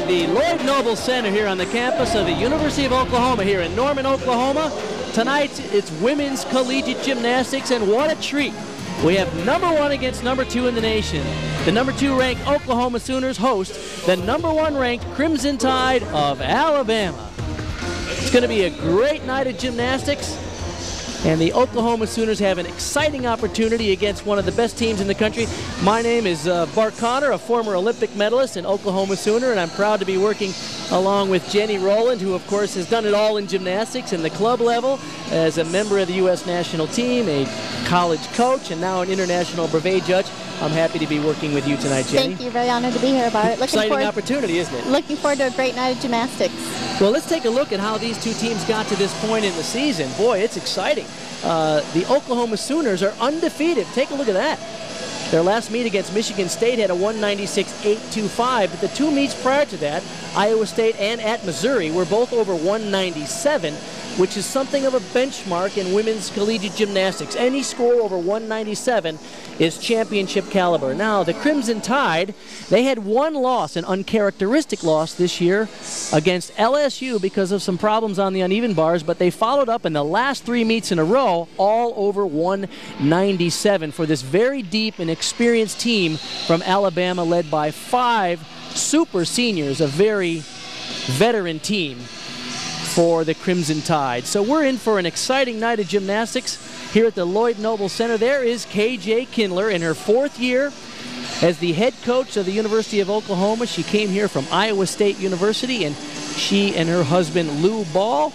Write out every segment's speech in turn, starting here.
the Lloyd Noble Center here on the campus of the University of Oklahoma here in Norman, Oklahoma. Tonight it's women's collegiate gymnastics, and what a treat. We have #1 against #2 in the nation. The #2 ranked Oklahoma Sooners host the #1 ranked Crimson Tide of Alabama. It's going to be a great night of gymnastics, and the Oklahoma Sooners have an exciting opportunity against one of the best teams in the country. My name is Bart Connor, a former Olympic medalist and Oklahoma Sooner, and I'm proud to be working along with Jenny Rowland, who of course has done it all in gymnastics and the club level as a member of the U.S. national team, a college coach, and now an international brevet judge. I'm happy to be working with you tonight, Jenny. Thank you. Very honored to be here, Bart. Exciting opportunity, isn't it? Looking forward to a great night of gymnastics. Well, let's take a look at how these two teams got to this point in the season. Boy, it's exciting. The Oklahoma Sooners are undefeated. Take a look at that. Their last meet against Michigan State had a 196.825, but the two meets prior to that, Iowa State and at Missouri, were both over 197, which is something of a benchmark in women's collegiate gymnastics. Any score over 197 is championship caliber. Now, the Crimson Tide, they had one loss, an uncharacteristic loss this year against LSU because of some problems on the uneven bars, but they followed up in the last 3 meets in a row, all over 197 for this very deep and experienced team from Alabama, led by 5 super seniors, a very veteran team for the Crimson Tide. So we're in for an exciting night of gymnastics here at the Lloyd Noble Center. There is KJ Kindler in her 4th year as the head coach of the University of Oklahoma. She came here from Iowa State University, and she and her husband Lou Ball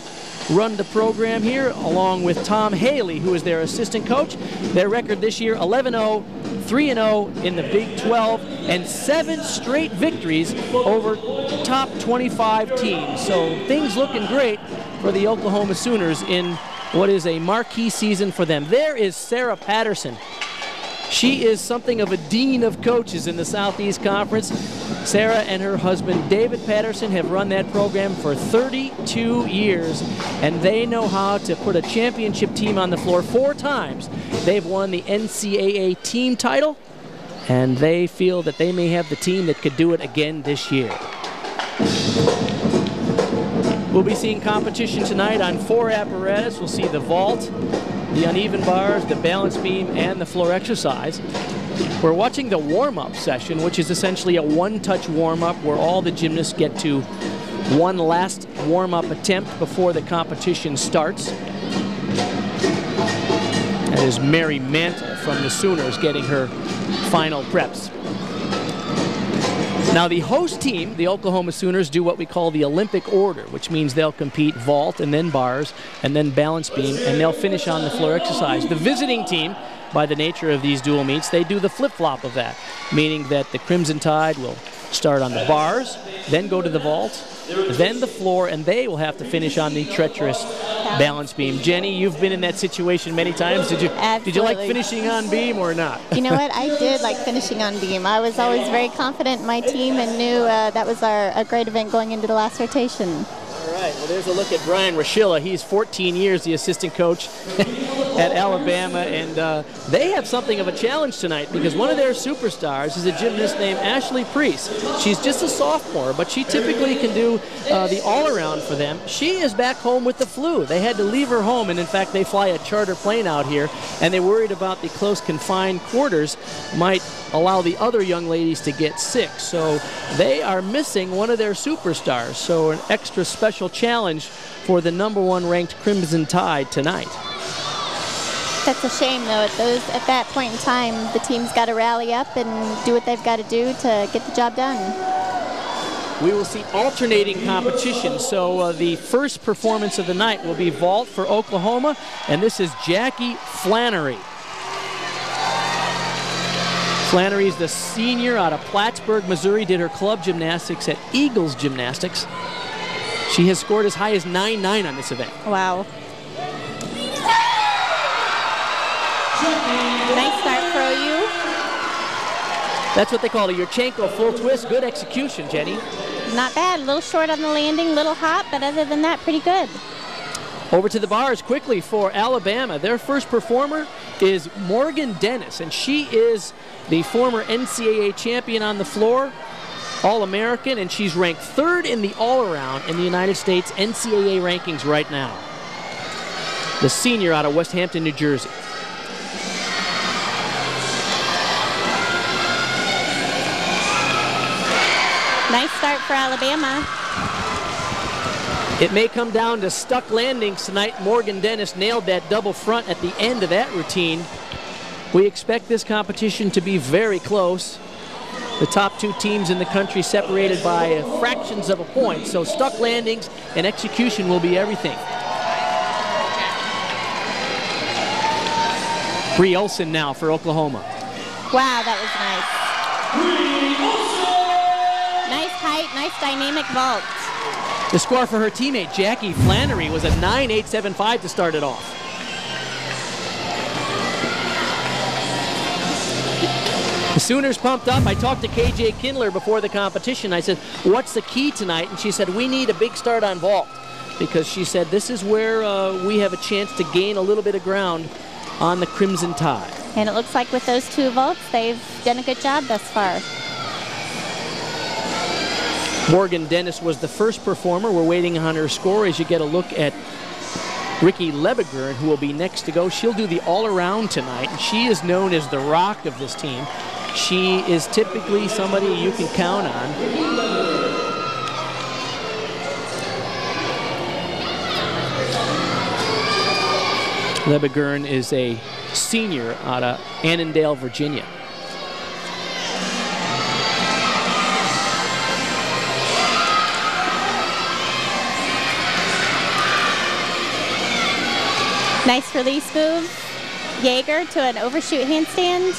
run the program here along with Tom Haley, who is their assistant coach. Their record this year, 11-0, 3-0 in the Big 12, and 7 straight victories over top 25 teams. So things looking great for the Oklahoma Sooners in what is a marquee season for them. There is Sarah Patterson. She is something of a dean of coaches in the Southeast Conference. Sarah and her husband, David Patterson, have run that program for 32 years, and they know how to put a championship team on the floor 4 times. They've won the NCAA team title, and they feel that they may have the team that could do it again this year. We'll be seeing competition tonight on 4 apparatus. We'll see the vault, the uneven bars, the balance beam, and the floor exercise. We're watching the warm-up session, which is essentially a one-touch warm-up where all the gymnasts get to one last warm-up attempt before the competition starts. That is Mary Mantle from the Sooners getting her final preps. Now, the host team, the Oklahoma Sooners, do what we call the Olympic order, which means they'll compete vault and then bars and then balance beam, and they'll finish on the floor exercise. The visiting team, by the nature of these dual meets, they do the flip-flop of that, meaning that the Crimson Tide will start on the bars, then go to the vault, then the floor, and they will have to finish on the treacherous balance beam. Jenny, you've been in that situation many times. Did you like finishing on beam or not? You know what? I did like finishing on beam. I was always very confident in my team and knew that was a great event going into the last rotation. All right, well, there's a look at Brian Rashilla. He's 14 years the assistant coach at Alabama, and they have something of a challenge tonight because one of their superstars is a gymnast named Ashley Priest. She's just a sophomore, but she typically can do the all-around for them. She is back home with the flu. They had to leave her home, and in fact, they fly a charter plane out here, and they're worried about the close confined quarters might allow the other young ladies to get sick. So they are missing one of their superstars. So an extra special challenge for the #1 ranked Crimson Tide tonight. That's a shame, though. At that point in time, the team's got to rally up and do what they've got to do to get the job done. We will see alternating competition. So the first performance of the night will be vault for Oklahoma, and this is Jackie Flannery. Flannery is the senior out of Plattsburgh, Missouri, did her club gymnastics at Eagles Gymnastics. She has scored as high as 9.9 on this event. Wow. Nice start for OU. That's what they call a Yurchenko full twist. Good execution, Jenny. Not bad. A little short on the landing, a little hot, but other than that, pretty good. Over to the bars quickly for Alabama. Their first performer is Morgan Dennis, and she is the former NCAA champion on the floor. All-American, and she's ranked 3rd in the all-around in the United States NCAA rankings right now. The senior out of West Hampton, New Jersey. Nice start for Alabama. It may come down to stuck landings tonight. Morgan Dennis nailed that double front at the end of that routine. We expect this competition to be very close. The top 2 teams in the country separated by fractions of a point, so stuck landings and execution will be everything. Bree Olson now for Oklahoma. Wow, that was nice. Nice height, nice dynamic vault. The score for her teammate, Jackie Flannery, was a 9.875 to start it off. The Sooners pumped up. I talked to KJ Kindler before the competition. I said, what's the key tonight? And she said, we need a big start on vault. Because she said, this is where we have a chance to gain a little bit of ground on the Crimson Tide. And it looks like with those 2 vaults, they've done a good job thus far. Morgan Dennis was the first performer. We're waiting on her score as you get a look at Ricky Lebegern, who will be next to go. She'll do the all-around tonight, and she is known as the rock of this team. She is typically somebody you can count on. Lebegern is a senior out of Annandale, Virginia. Nice release move. Jaeger to an overshoot handstand.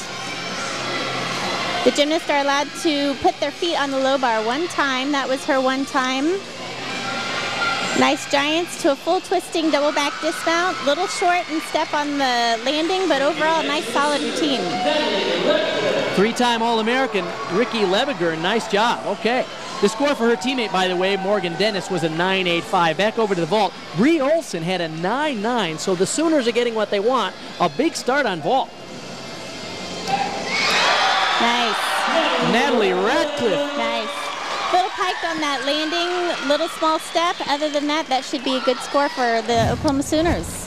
The gymnasts are allowed to put their feet on the low bar 1 time. That was her 1 time. Nice giants to a full twisting double back dismount. Little short in step on the landing, but overall a nice solid routine. 3-time All-American Ricky Lebegern, nice job. Okay. The score for her teammate, by the way, Morgan Dennis, was a 9.85. Back over to the vault. Bree Olson had a 9.9, so the Sooners are getting what they want. A big start on vault. Nice. Natalie Ratcliffe. Nice. Little piked on that landing, little small step. Other than that, that should be a good score for the Oklahoma Sooners.